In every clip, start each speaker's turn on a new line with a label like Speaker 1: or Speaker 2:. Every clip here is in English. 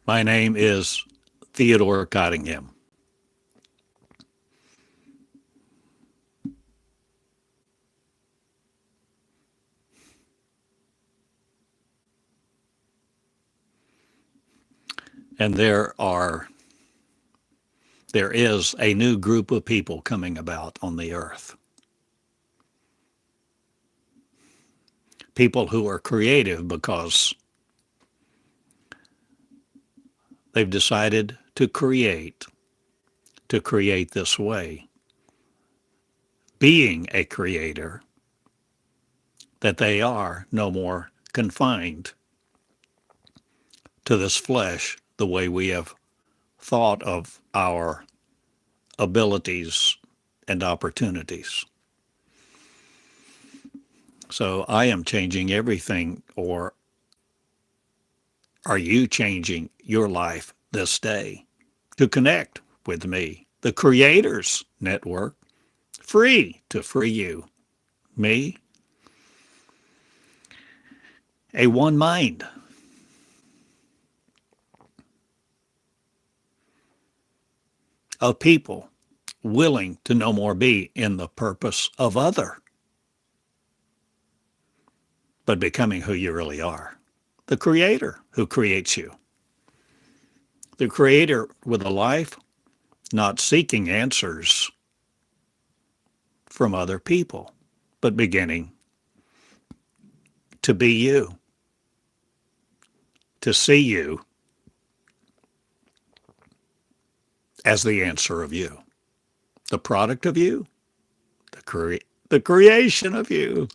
Speaker 1: My name is Theodore Cottingham. And there is a new group of people coming about on the earth. People who are creative because they've decided to create this way, being a creator, that they are no more confined to this flesh the way we have thought of our abilities and opportunities. So I am changing everything, or are you changing your life this day to connect with me, the Creators Network, free to free you, me, a one mind, of people willing to no more be in the purpose of other, but becoming who you really are, the Creator who creates you, the Creator with a life not seeking answers from other people, but beginning to be you, to see you as the answer of you, the product of you, the creation of you.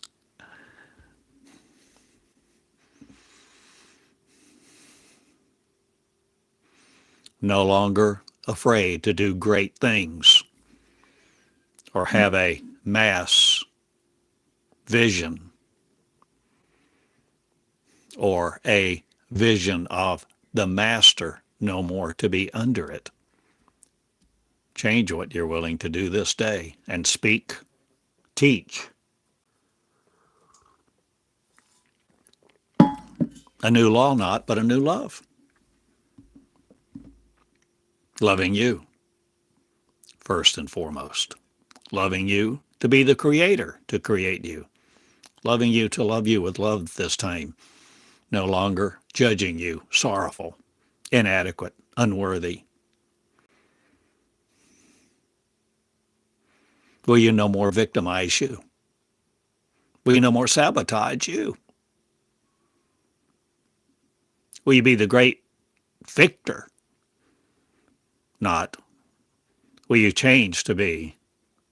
Speaker 1: No longer afraid to do great things or have a mass vision or a vision of the master, no more to be under it. Change what you're willing to do this day and speak, teach. A new law, not, but a new love. Loving you, first and foremost. Loving you to be the creator, to create you. Loving you to love you with love this time. No longer judging you, sorrowful, inadequate, unworthy. Will you no more victimize you? Will you no more sabotage you? Will you be the great victor? Not, will you change to be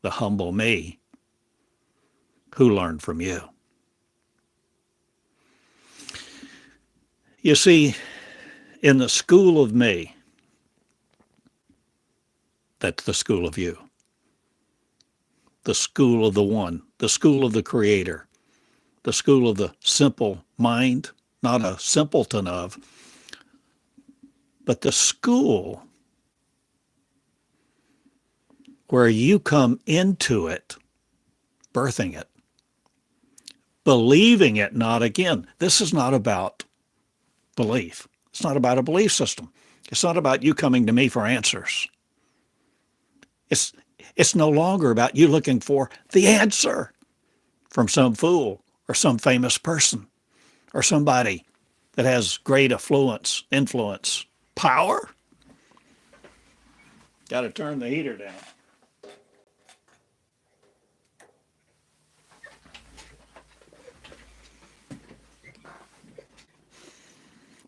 Speaker 1: the humble me who learned from you? You see, in the school of me, that's the school of you, the school of the one, the school of the creator, the school of the simple mind, not a simpleton of, but the school where you come into it, birthing it, believing it, not again. This is not about belief. It's not about a belief system. It's not about you coming to me for answers. It's no longer about you looking for the answer from some fool or some famous person or somebody that has great influence, power. Got to turn the heater down.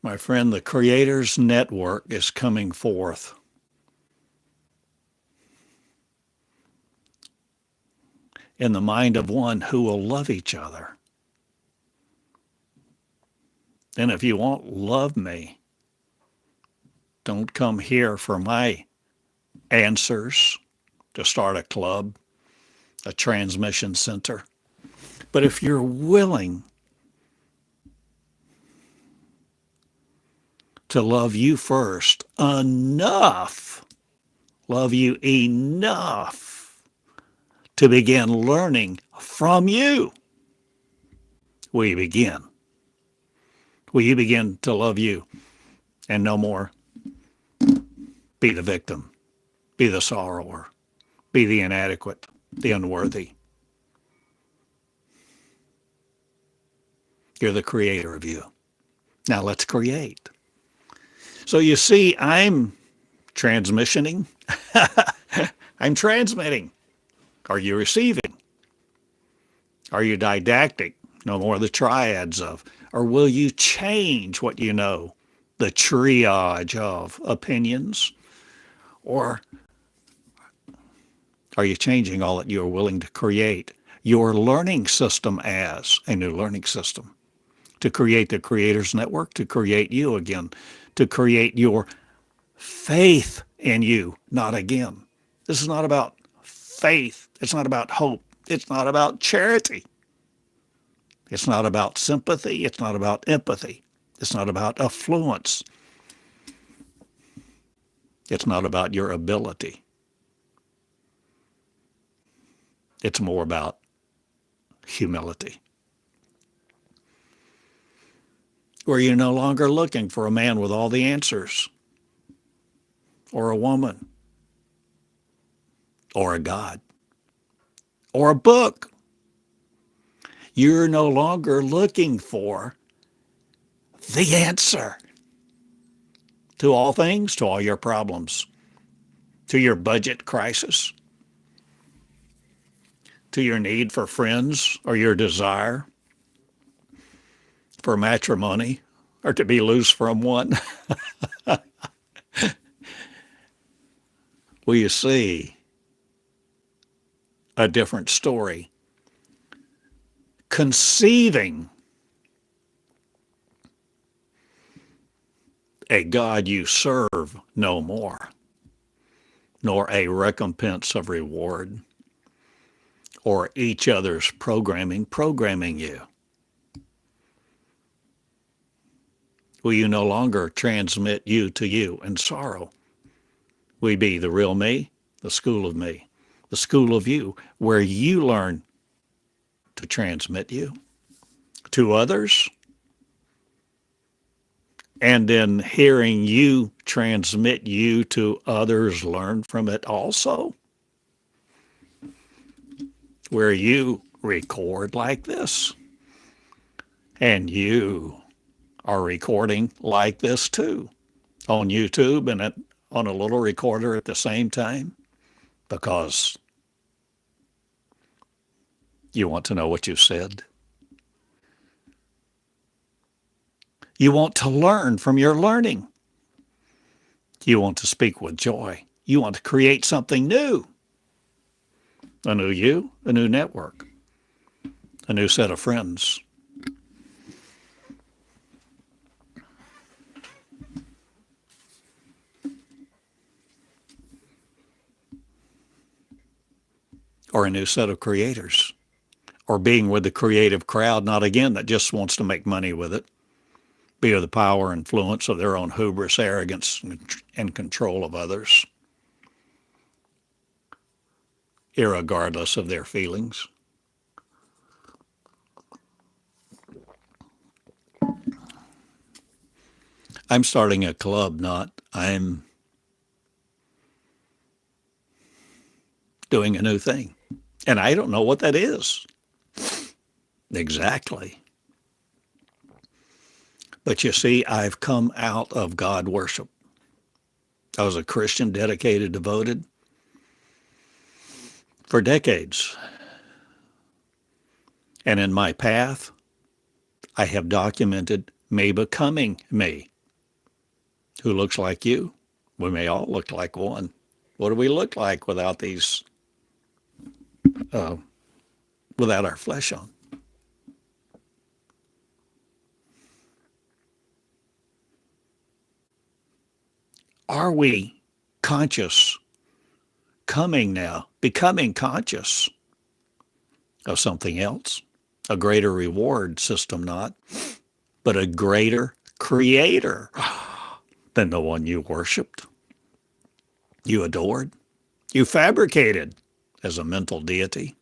Speaker 1: My friend, the Creators Network is coming forth. In the mind of one who will love each other. And if you won't love me, don't come here for my answers to start a club, a transmission center. But if you're willing to love you first enough, love you enough to begin learning from you, will you begin? Will you begin to love you and no more be the victim, be the sorrower, be the inadequate, the unworthy. You're the creator of you. Now let's create. So you see, I'm transmissioning. I'm transmitting. Are you receiving? Are you didactic? No more the triads of. Or will you change what you know? The triage of opinions? Or are you changing all that you are willing to create your learning system as a new learning system? To create the Creator's Network, to create you again, to create your faith in you, not again. This is not about faith. It's not about hope. It's not about charity. It's not about sympathy. It's not about empathy. It's not about affluence. It's not about your ability. It's more about humility. Where you're no longer looking for a man with all the answers, or a woman, or a God, or a book. You're no longer looking for the answer to all things, to all your problems, to your budget crisis, to your need for friends, or your desire for matrimony, or to be loose from one. Well, you see a different story. Conceiving a God you serve no more, nor a recompense of reward, or each other's programming you. Will you no longer transmit you to you in sorrow? We be the real me, the school of me, the school of you, where you learn to transmit you to others, and in hearing you transmit you to others, learn from it also, where you record like this, and you are recording like this too, on YouTube and on a little recorder at the same time, because you want to know what you said. You want to learn from your learning. You want to speak with joy. You want to create something new. A new you, a new network, a new set of friends. Or a new set of creators. Or being with the creative crowd, not again that just wants to make money with it, be of the power and influence of their own hubris, arrogance, and control of others, irregardless of their feelings. I'm starting a club, I'm doing a new thing. And I don't know what that is exactly. But you see, I've come out of God worship. I was a Christian, dedicated, devoted for decades. And in my path, I have documented me becoming me. Who looks like you? We may all look like one. What do we look like without these, without our flesh on? Are we conscious, becoming conscious of something else? A greater reward system, not, but a greater creator than the one you worshiped, you adored, you fabricated as a mental deity.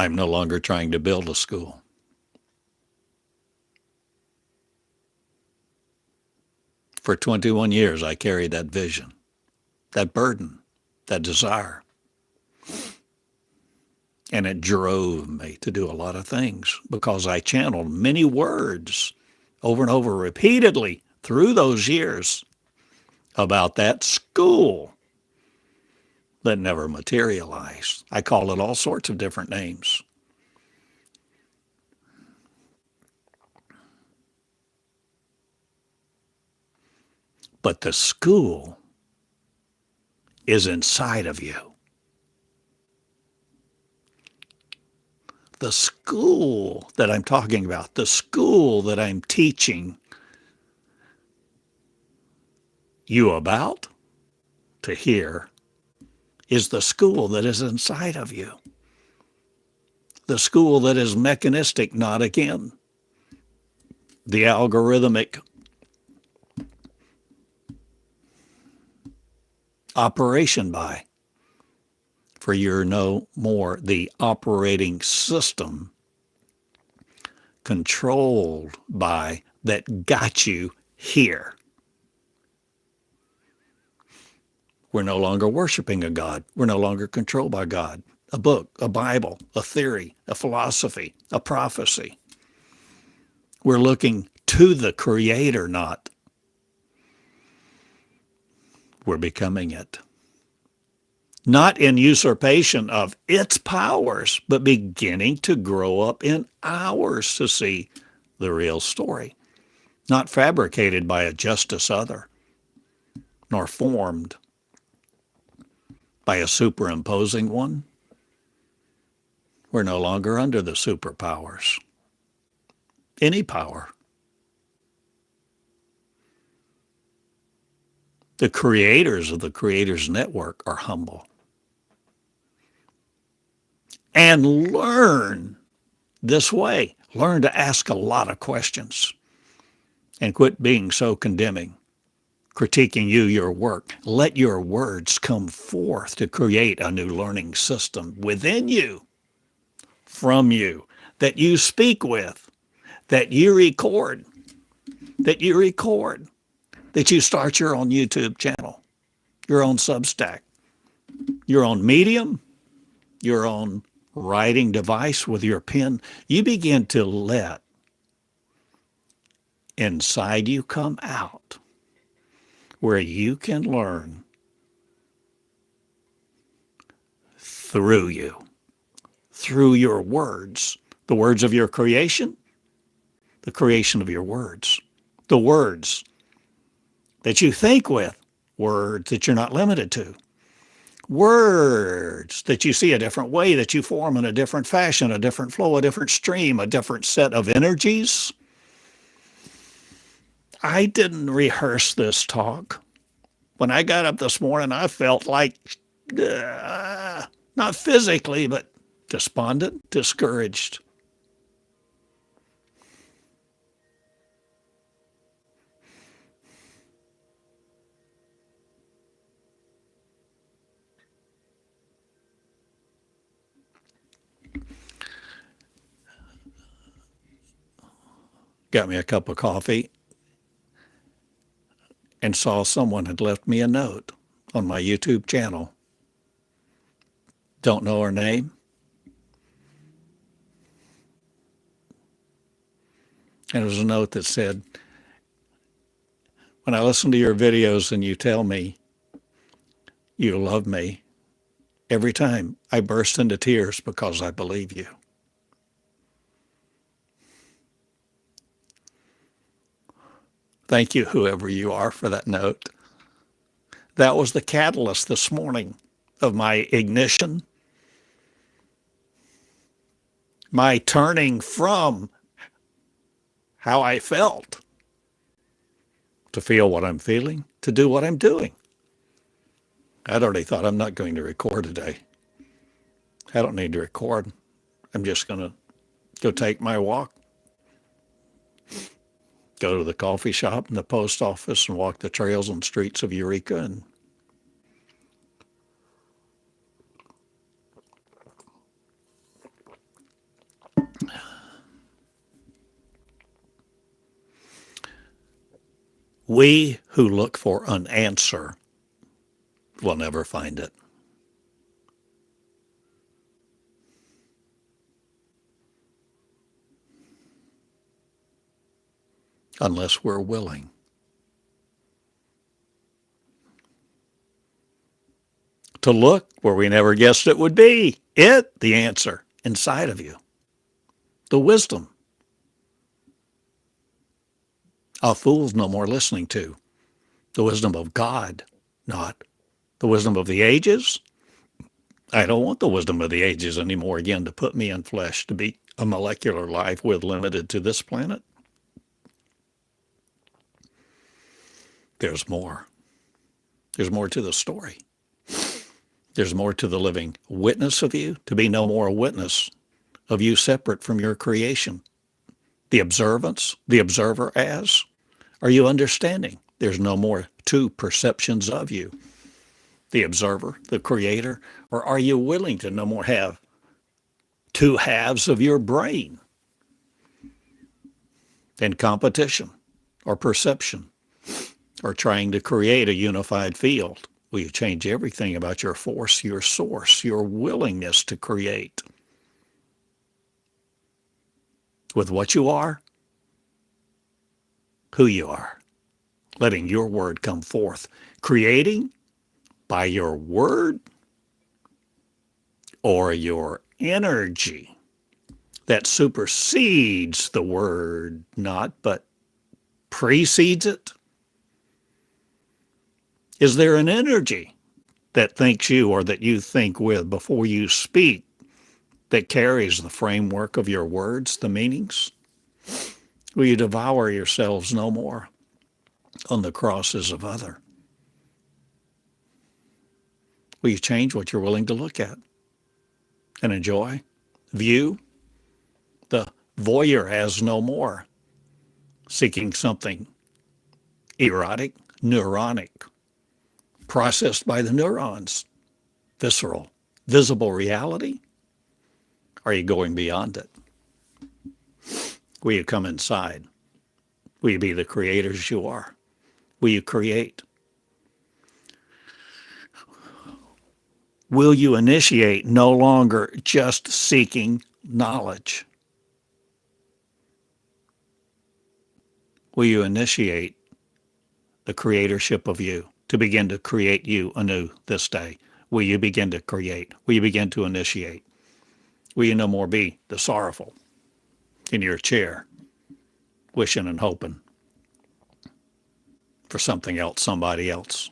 Speaker 1: I'm no longer trying to build a school. For 21 years, I carried that vision, that burden, that desire. And it drove me to do a lot of things because I channeled many words over and over repeatedly through those years about that school that never materialized. I called it all sorts of different names. But the school is inside of you. The school that I'm talking about, the school that I'm teaching you about to hear, is the school that is inside of you. The school that is mechanistic, not again the algorithmic operation by. For you're no more the operating system controlled by that got you here. We're no longer worshiping a God. We're no longer controlled by God. A book, a Bible, a theory, a philosophy, a prophecy. We're looking to the Creator, not we're becoming it. Not in usurpation of its powers, but beginning to grow up in ours to see the real story. Not fabricated by a justice other, nor formed by a superimposing one. We're no longer under the superpowers. Any power. The creators of the Creator's Network are humble. And learn this way. Learn to ask a lot of questions and quit being so condemning, critiquing you, your work. Let your words come forth to create a new learning system within you, from you, that you speak with, that you record, that you start your own YouTube channel, your own Substack, your own Medium, your own writing device with your pen. You begin to let inside you come out where you can learn through you, through your words, the words of your creation, the creation of your words, the words that you think with, words that you're not limited to, words that you see a different way, that you form in a different fashion, a different flow, a different stream, a different set of energies. I didn't rehearse this talk. When I got up this morning, I felt like, not physically, but despondent, discouraged. Got me a cup of coffee and saw someone had left me a note on my YouTube channel. Don't know her name. And it was a note that said, when I listen to your videos and you tell me you love me, every time I burst into tears because I believe you. Thank you, whoever you are, for that note. That was the catalyst this morning of my ignition, my turning from how I felt to feel what I'm feeling, to do what I'm doing. I'd already thought, I'm not going to record today. I don't need to record. I'm just going to go take my walk, go to the coffee shop and the post office and walk the trails and streets of Eureka and We who look for an answer will never find it unless we're willing to look where we never guessed it would be. The answer inside of you, the wisdom a fool's no more listening to, the wisdom of God, not the wisdom of the ages. I don't want the wisdom of the ages anymore again to put me in flesh, to be a molecular life with limited to this planet. There's more. There's more to the story. There's more to the living witness of you, to be no more a witness of you separate from your creation. The observance, the observer as, are you understanding? There's no more two perceptions of you, the observer, the creator, or are you willing to no more have two halves of your brain in competition or perception or trying to create a unified field? Will you change everything about your force, your source, your willingness to create with what you are, who you are, letting your word come forth, creating by your word or your energy that supersedes the word, not but precedes it? Is there an energy that thinks you or that you think with before you speak that carries the framework of your words, the meanings? Will you devour yourselves no more on the crosses of other? Will you change what you're willing to look at and enjoy, view? The voyeur has no more, seeking something erotic, neuronic, processed by the neurons, visceral, visible reality? Are you going beyond it? Will you come inside? Will you be the creators you are? Will you create? Will you initiate no longer just seeking knowledge? Will you initiate the creatorship of you to begin to create you anew this day? Will you begin to create? Will you begin to initiate? Will you no more be the sorrowful in your chair, wishing and hoping for something else, somebody else?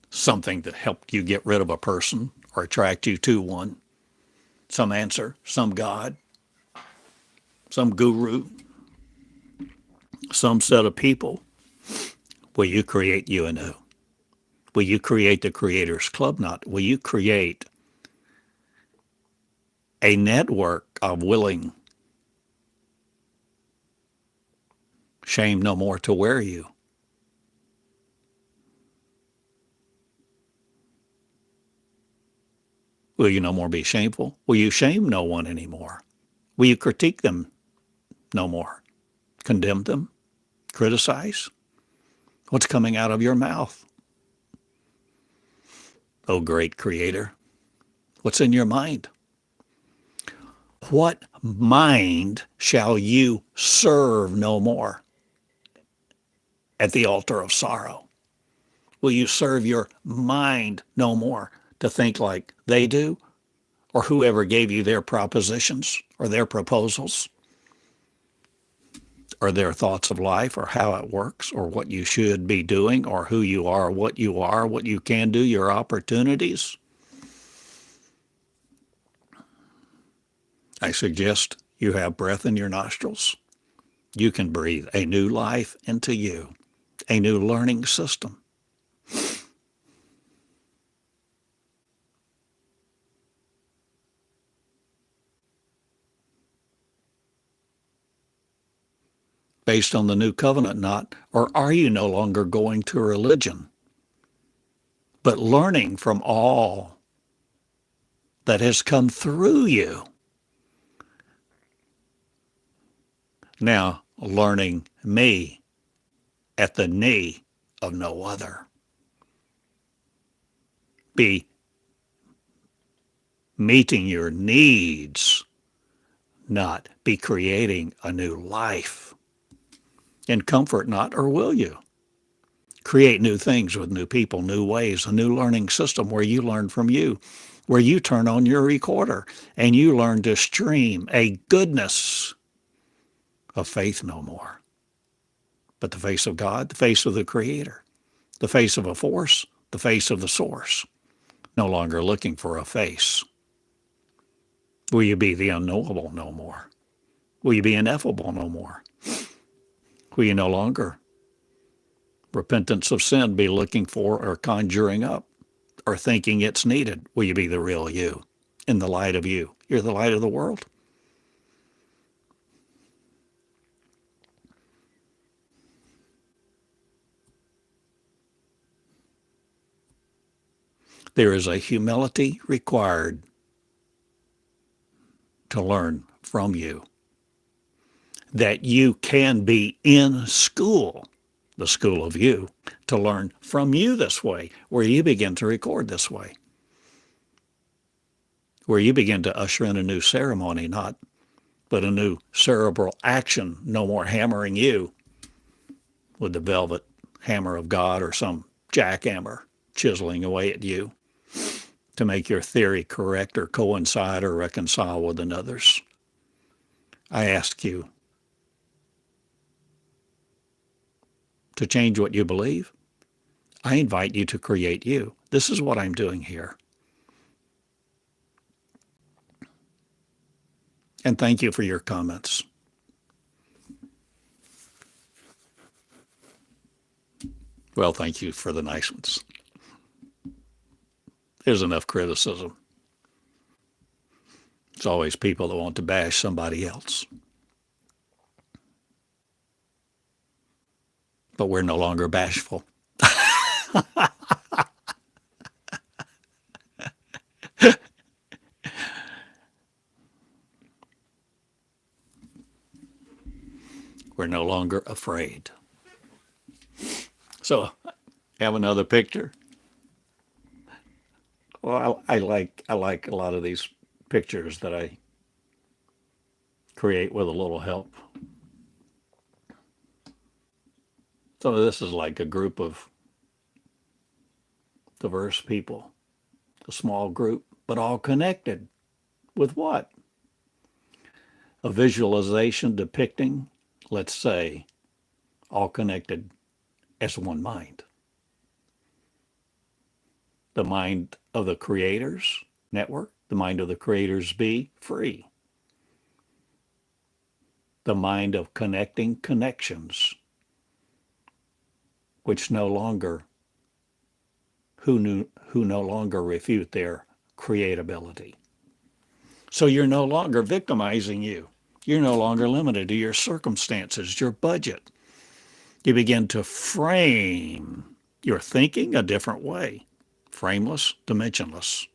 Speaker 1: Something that helped you get rid of a person or attract you to one. Some answer, some God, some guru, some set of people. Will you create you anew? Will you create the Creators Club? Not. Will you create a network of willing, shame no more to wear you? Will you no more be shameful? Will you shame no one anymore? Will you critique them no more? Condemn them? Criticize? What's coming out of your mouth? Oh, great Creator, what's in your mind? What mind shall you serve no more at the altar of sorrow? Will you serve your mind no more to think like they do, or whoever gave you their propositions or their proposals or their thoughts of life or how it works or what you should be doing or who you are, what you can do, your opportunities? I suggest you have breath in your nostrils. You can breathe a new life into you, a new learning system. Based on the new covenant, not, or are you no longer going to religion, but learning from all that has come through you? Now learning me at the knee of no other. Be meeting your needs, not be creating a new life. In comfort not, or will you? Create new things with new people, new ways, a new learning system where you learn from you, where you turn on your recorder and you learn to stream a goodness of faith no more. But the face of God, the face of the Creator, the face of a force, the face of the source, no longer looking for a face. Will you be the unknowable no more? Will you be ineffable no more? Will you no longer, repentance of sin, be looking for or conjuring up or thinking it's needed? Will you be the real you in the light of you? You're the light of the world. There is a humility required to learn from you, that you can be in school, the school of you, to learn from you this way, where you begin to record this way, where you begin to usher in a new ceremony, but a new cerebral action, no more hammering you with the velvet hammer of God or some jackhammer chiseling away at you to make your theory correct or coincide or reconcile with another's. I ask you to change what you believe. I invite you to create you. This is what I'm doing here. And thank you for your comments. Well, thank you for the nice ones. There's enough criticism. It's always people that want to bash somebody else. But we're no longer bashful. We're no longer afraid. So, have another picture. Well, I like a lot of these pictures that I create with a little help. So this is like a group of diverse people, a small group, but all connected with what? A visualization depicting, let's say, all connected as one mind. The mind of the creators network, the mind of the creators be free. The mind of connecting connections, which no longer, who no longer refute their creatability. So you're no longer victimizing you. You're no longer limited to your circumstances, your budget. You begin to frame your thinking a different way. Frameless, dimensionless.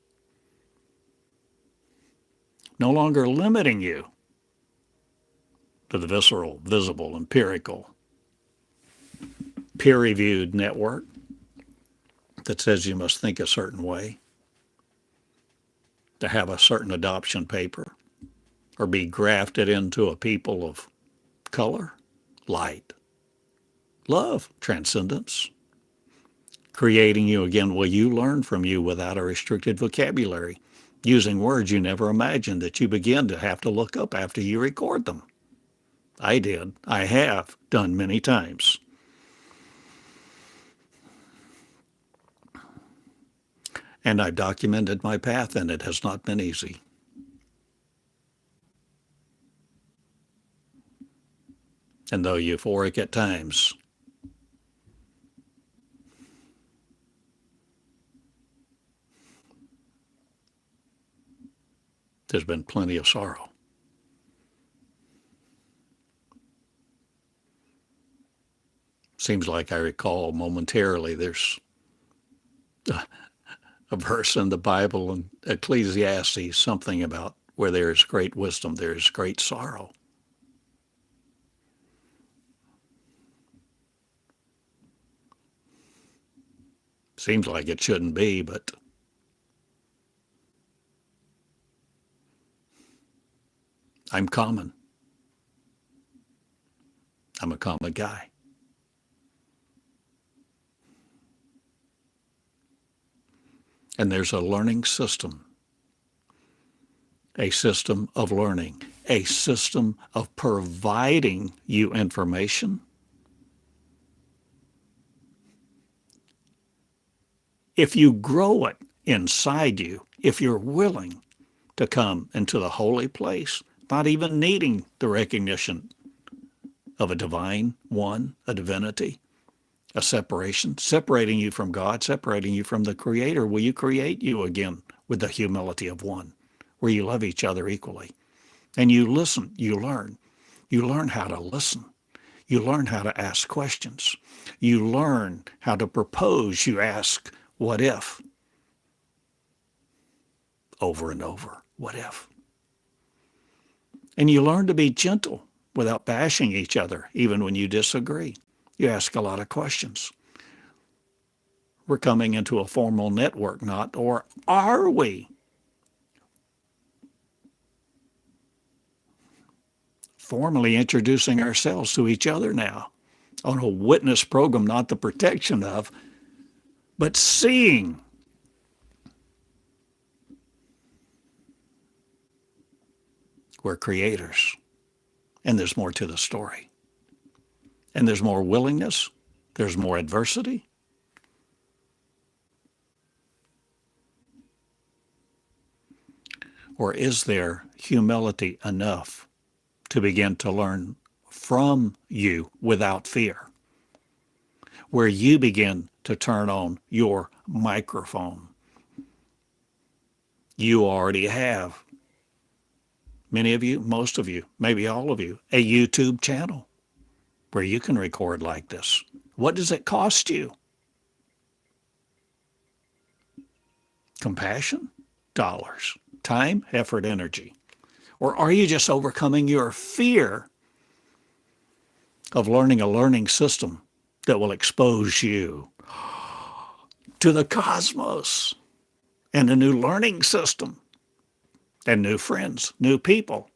Speaker 1: No longer limiting you to the visceral, visible, empirical, peer-reviewed network that says you must think a certain way, to have a certain adoption paper, or be grafted into a people of color, light, love, transcendence, creating you again. Will you learn from you without a restricted vocabulary, using words you never imagined that you begin to have to look up after you record them? I did. I have done many times. And I've documented my path, and it has not been easy. And though euphoric at times, there's been plenty of sorrow. Seems like I recall momentarily there's a verse in the Bible in Ecclesiastes, something about where there is great wisdom, there is great sorrow. Seems like it shouldn't be, but I'm common. I'm a common guy. And there's a learning system, a system of learning, a system of providing you information. If you grow it inside you, if you're willing to come into the holy place, not even needing the recognition of a divine one, a divinity, a separation, separating you from God, separating you from the Creator, will you create you again with the humility of one, where you love each other equally. And you listen, you learn. You learn how to listen. You learn how to ask questions. You learn how to propose. You ask, what if? Over and over, what if? And you learn to be gentle without bashing each other, even when you disagree. You ask a lot of questions. We're coming into a formal network, not, or are we? Formally introducing ourselves to each other now on a witness program, not the protection of, but seeing. We're creators, and there's more to the story. And there's more willingness, there's more adversity. Or is there humility enough to begin to learn from you without fear, where you begin to turn on your microphone? You already have, many of you, most of you, maybe all of you, a YouTube channel where you can record like this. What does it cost you? Compassion? Dollars. Time, effort, energy. Or are you just overcoming your fear of learning a learning system that will expose you to the cosmos and a new learning system and new friends, new people,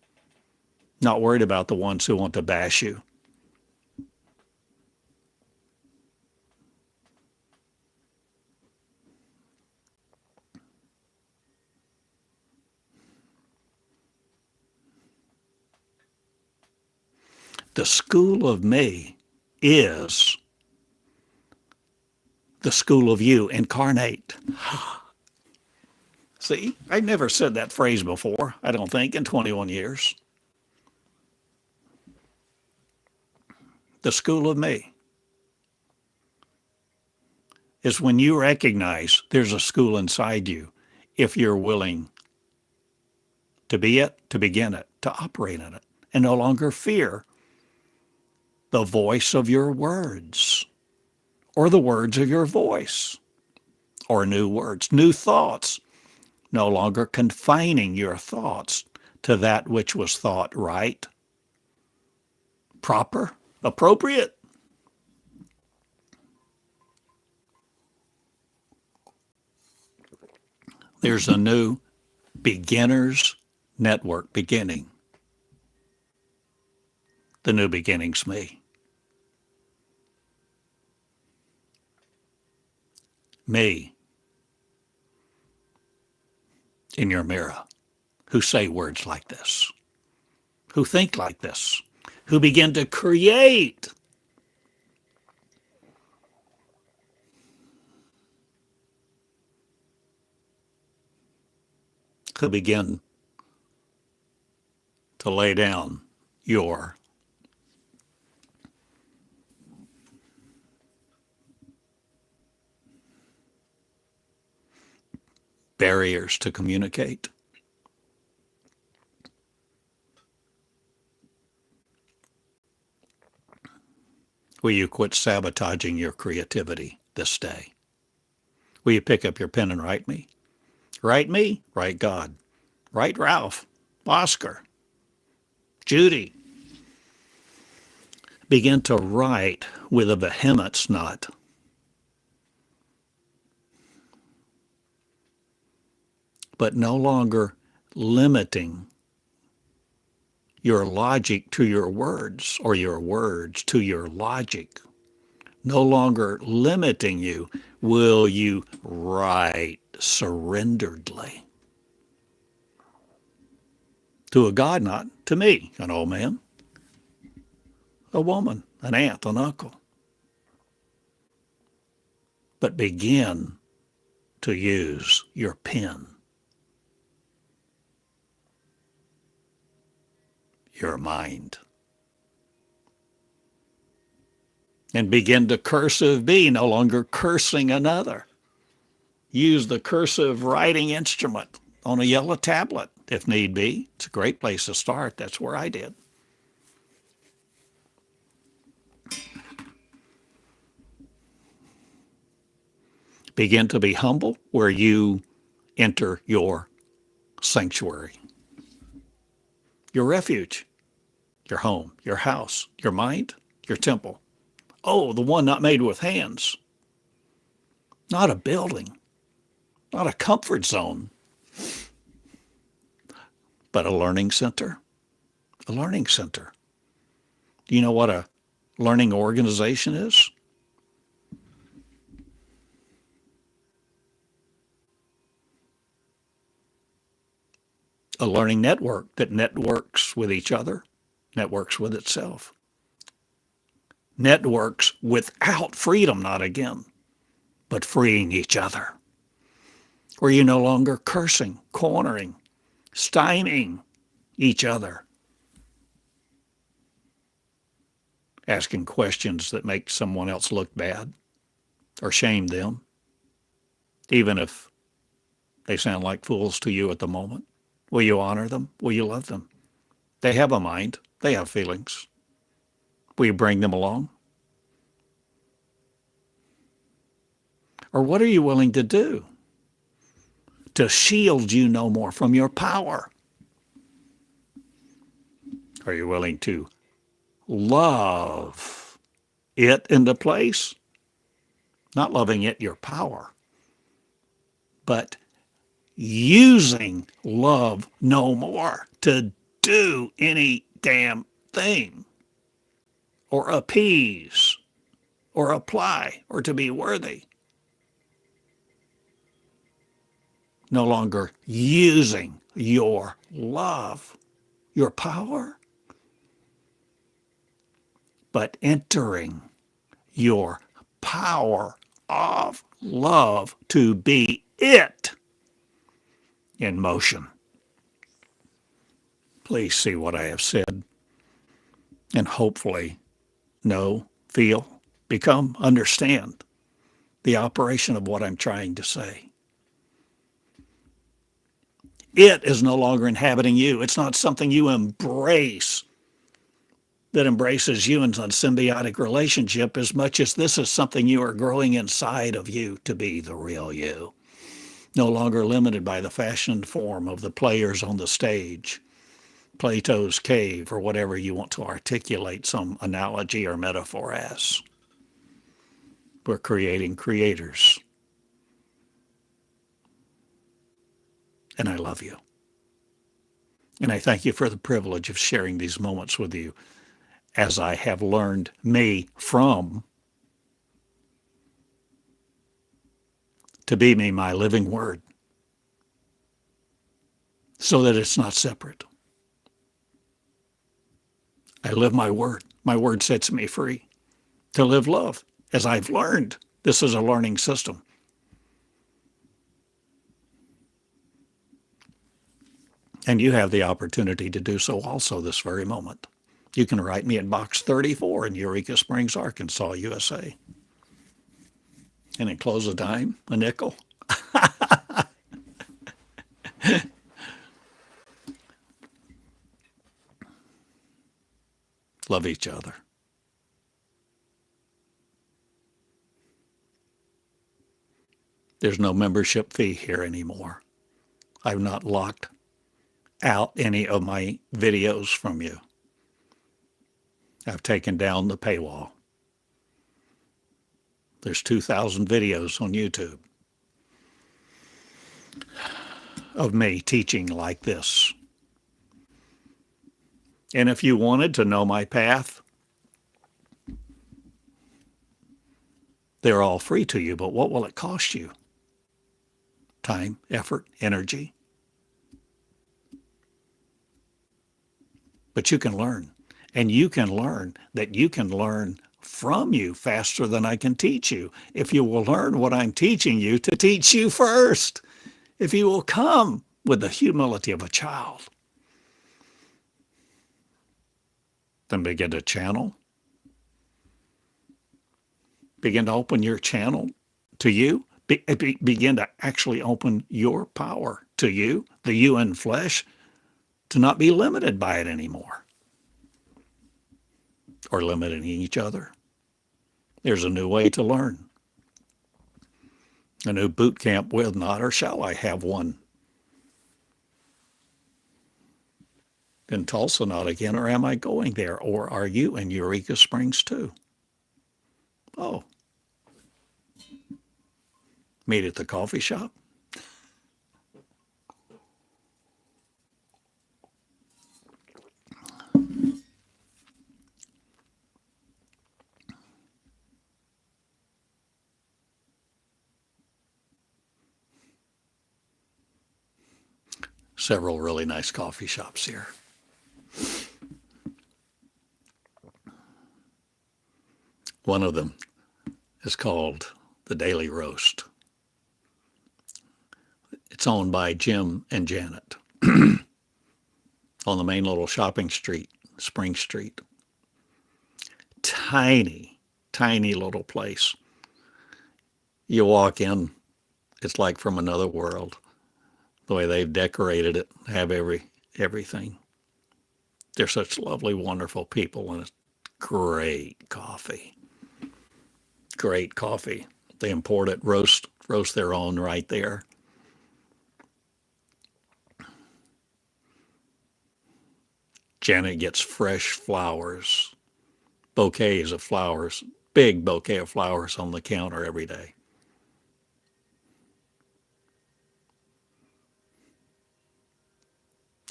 Speaker 1: not worried about the ones who want to bash you? The school of me is the school of you incarnate. See, I never said that phrase before, I don't think, in 21 years. The school of me is when you recognize there's a school inside you, if you're willing to be it, to begin it, to operate in it, and no longer fear the voice of your words or the words of your voice or new words, new thoughts, no longer confining your thoughts to that which was thought right, proper, appropriate. There's a new beginner's network beginning. The new beginning's me. Me in your mirror, who say words like this, who think like this, who begin to create. Who begin to lay down your barriers to communicate. Will you quit sabotaging your creativity this day? Will you pick up your pen and write me? Write me, write God. Write Ralph, Oscar, Judy. Begin to write with a vehemence, not but no longer limiting your logic to your words or your words to your logic. No longer limiting you, will you write surrenderedly to a God, not to me, an old man, a woman, an aunt, an uncle, but begin to use your pen, your mind, and begin to cursive be, no longer cursing another. Use the cursive writing instrument on a yellow tablet if need be. It's a great place to start. That's where I did. Begin to be humble where you enter your sanctuary, your refuge, your home, your house, your mind, your temple. Oh, the one not made with hands. Not a building, not a comfort zone, but a learning center. A learning center. Do you know what a learning organization is? A learning network that networks with each other, networks with itself. Networks without freedom, not again, but freeing each other. Where you're no longer cursing, cornering, stymieing each other, asking questions that make someone else look bad or shame them, even if they sound like fools to you at the moment. Will you honor them? Will you love them? They have a mind. They have feelings. Will you bring them along? Or what are you willing to do to shield you no more from your power? Are you willing to love it into place? Not loving it your power, but using love no more to do any damn thing or appease or apply or to be worthy. No longer using your love, your power, but entering your power of love to be it in motion. Please see what I have said and hopefully know, feel, become, understand the operation of what I'm trying to say. It is no longer inhabiting you. It's not something you embrace that embraces you in a symbiotic relationship as much as this is something you are growing inside of you to be the real you. No longer limited by the fashioned form of the players on the stage, Plato's cave, or whatever you want to articulate some analogy or metaphor as. We're creating creators. And I love you. And I thank you for the privilege of sharing these moments with you as I have learned me from to be me, my living word, so that it's not separate. I live my word. My word sets me free to live love as I've learned. This is a learning system. And you have the opportunity to do so also this very moment. You can write me at Box 34 in Eureka Springs, Arkansas, USA. And enclose a dime, a nickel. Love each other. There's no membership fee here anymore. I've not locked out any of my videos from you. I've taken down the paywall. There's 2,000 videos on YouTube. of me teaching like this. And if you wanted to know my path, they're all free to you, but what will it cost you? Time, effort, energy. But you can learn. And you can learn that you can learn from you faster than I can teach you. If you will learn what I'm teaching you to teach you first. If you will come with the humility of a child. Then begin to channel. Begin to open your channel to you. Begin to actually open your power to you, the you in flesh, to not be limited by it anymore. Or limiting each other. There's a new way to learn. A new boot camp with not, or shall I have one? In Tulsa not again, or am I going there? Or are you in Eureka Springs too? Oh. Meet at the coffee shop? Several really nice coffee shops here. One of them is called the Daily Roast. It's owned by Jim and Janet on the main little shopping street, Spring Street. Tiny, tiny little place. You walk in, it's like from another world. The way they've decorated it, have everything. They're such lovely, wonderful people, and it's great coffee. Great coffee. They import it, roast their own right there. Janet gets fresh flowers, bouquets of flowers, big bouquet of flowers on the counter every day.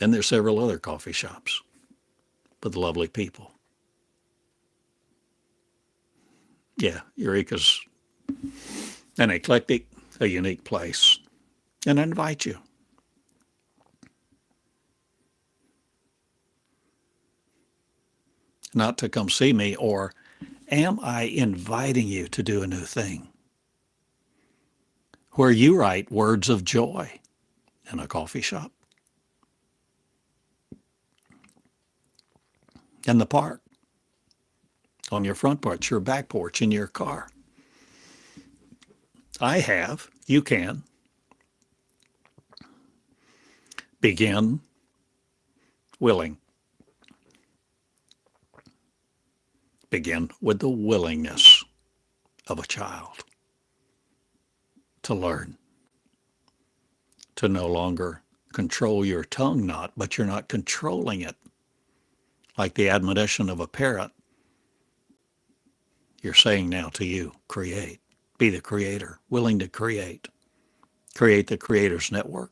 Speaker 1: And there's several other coffee shops with lovely people. Yeah, Eureka's an eclectic, a unique place. And I invite you. Not to come see me, or am I inviting you to do a new thing? Where you write words of joy in a coffee shop. In the park, on your front porch, your back porch, in your car. I have, you can. Begin willing. Begin with the willingness of a child to learn, to no longer control your tongue, but you're not controlling it. Like the admonition of a parent, you're saying now to you, create. Be the creator, willing to create. Create the creator's network.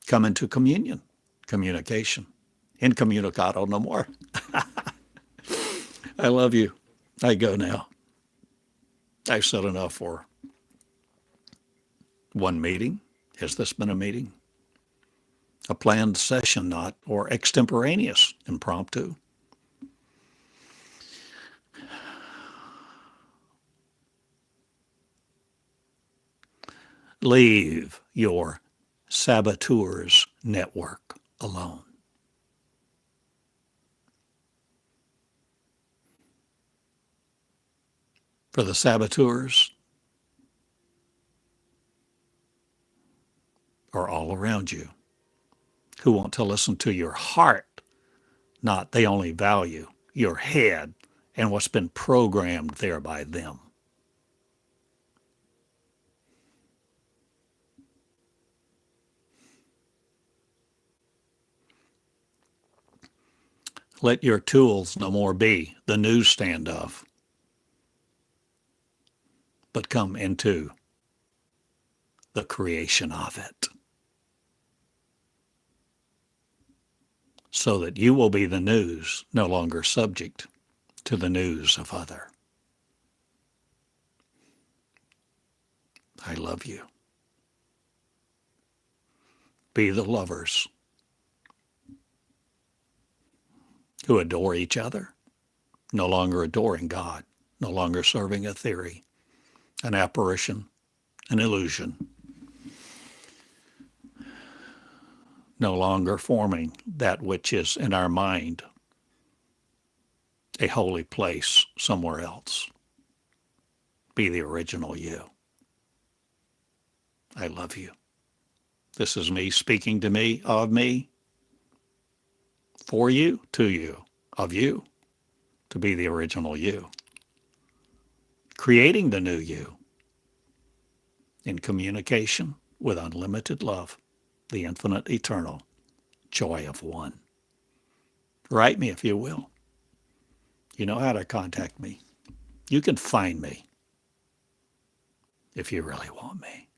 Speaker 1: Come into communication. Incommunicado no more. I love you. I go now. I've said enough for one meeting. Has this been a meeting? A planned session, not, or extemporaneous, impromptu. Leave your saboteur's network alone. For the saboteurs are all around you who want to listen to your heart, not they only value your head and what's been programmed there by them. Let your tools no more be the newsstand of, but come into the creation of it. so that you will be the news, no longer subject to the news of other. I love you. Be the lovers who adore each other, no longer adoring God, no longer serving a theory, an apparition, an illusion, no longer forming that which is in our mind a holy place somewhere else. Be the original you. I love you. This is me speaking to me, of me, for you, to you, of you, to be the original you. Creating the new you in communication with unlimited love, the infinite, eternal joy of one. Write me if you will. You know how to contact me. You can find me if you really want me.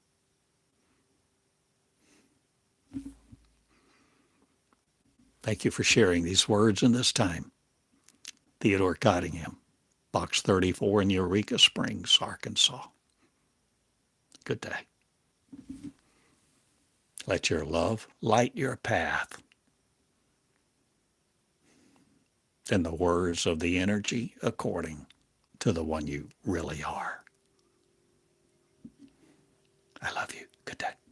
Speaker 1: Thank you for sharing these words in this time. Theodore Cottingham, Box 34 in Eureka Springs, Arkansas. Good day. Let your love light your path. In the words of the energy according to the one you really are. I love you. Good day.